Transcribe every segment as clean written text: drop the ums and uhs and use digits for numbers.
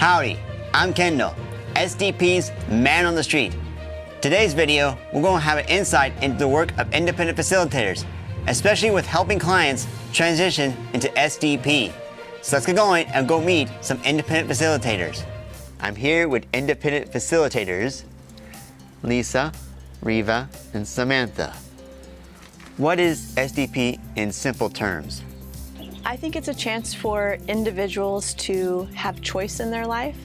Howdy, I'm Kendall, SDP's man on the street. Today's video, we're going to have an insight into the work of independent facilitators, especially with helping clients transition into SDP. So let's get going and go meet some independent facilitators. I'm here with independent facilitators, Lisa, Riva, and Samantha. What is SDP in simple terms? I think it's a chance for individuals to have choice in their life,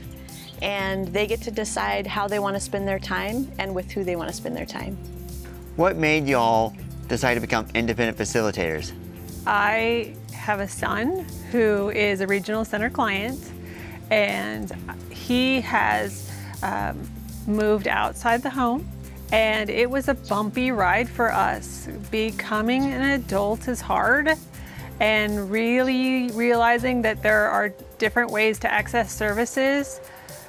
and they get to decide how they want to spend their time and with who they want to spend their time. What made y'all decide to become independent facilitators? I have a son who is a regional center client, and he has moved outside the home, and it was a bumpy ride for us. Becoming an adult is hard, and really realizing that there are different ways to access services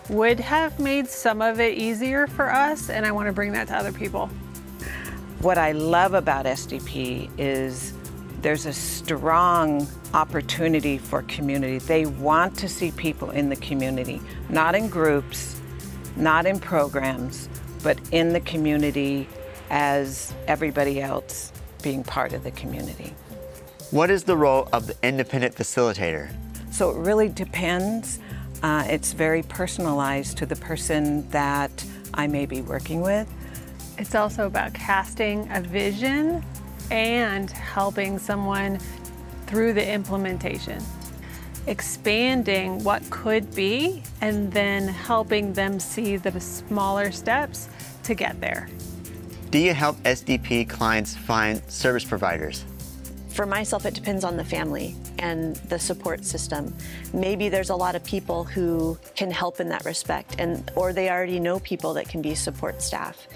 would have made some of it easier for us, and I want to bring that to other people. What I love about SDP is there's a strong opportunity for community. They want to see people in the community, not in groups, not in programs, but in the community as everybody else being part of the community. What is the role of the independent facilitator? So it really depends. It's very personalized to the person that I may be working with. It's also about casting a vision and helping someone through the implementation. Expanding what could be and then helping them see the smaller steps to get there. Do you help SDP clients find service providers? For myself, it depends on the family and the support system. Maybe there's a lot of people who can help in that respect, or they already know people that can be support staff.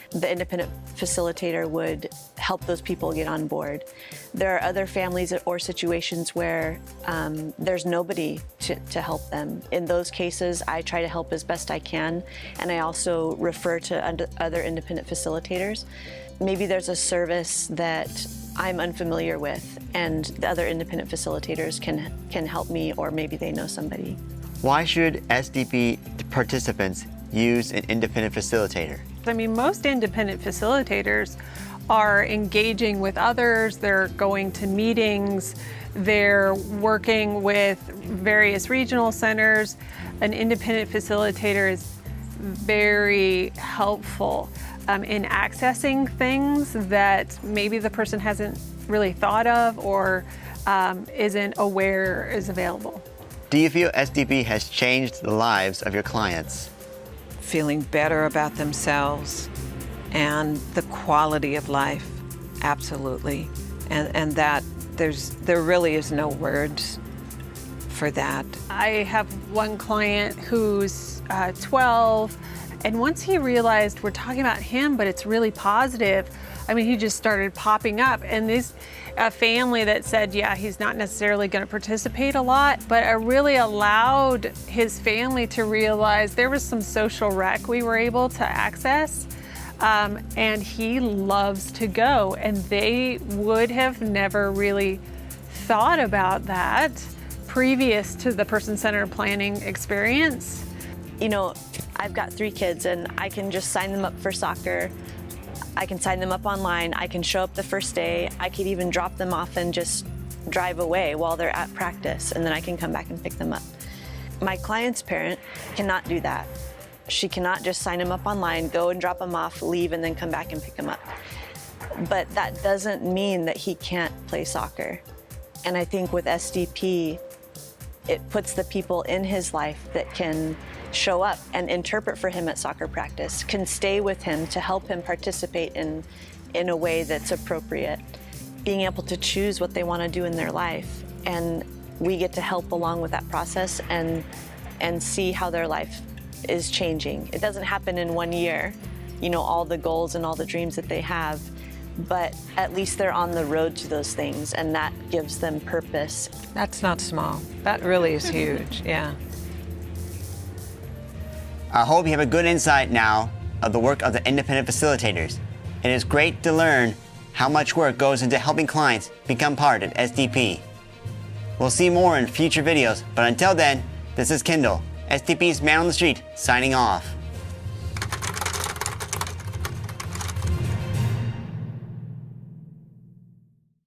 The independent facilitator would help those people get on board. There are other families or situations where there's nobody to help them. In those cases, I try to help as best I can, and I also refer to other independent facilitators. Maybe there's a service that I'm unfamiliar with, and the other independent facilitators can help me, or maybe they know somebody. Why should SDP participants use an independent facilitator? I mean, most independent facilitators are engaging with others, they're going to meetings, they're working with various regional centers. An independent facilitator is very helpful in accessing things that maybe the person hasn't really thought of or isn't aware is available. Do you feel SDP has changed the lives of your clients? Feeling better about themselves and the quality of life, absolutely. And that there really is no words for that. I have one client who's 12, and once he realized we're talking about him, but it's really positive, I mean, he just started popping up. And this a family that said, yeah, he's not necessarily going to participate a lot, but I really allowed his family to realize there was some social rec we were able to access. And he loves to go, and they would have never really thought about that previous to the person-centered planning experience. You know, I've got 3 kids, and I can just sign them up for soccer. I can sign them up online. I can show up the first day. I could even drop them off and just drive away while they're at practice, and then I can come back and pick them up. My client's parent cannot do that. She cannot just sign them up online, go and drop them off, leave, and then come back and pick them up. But that doesn't mean that he can't play soccer. And I think with SDP, it puts the people in his life that can show up and interpret for him at soccer practice, can stay with him to help him participate in a way that's appropriate, being able to choose what they want to do in their life. And we get to help along with that process and see how their life is changing. It doesn't happen in 1 year, you know, all the goals and all the dreams that they have, but at least they're on the road to those things, and that gives them purpose. That's not small. That really is huge, yeah. I hope you have a good insight now of the work of the independent facilitators. It is great to learn how much work goes into helping clients become part of SDP. We'll see more in future videos, but until then, this is Kendall, STP's Man on the Street, signing off.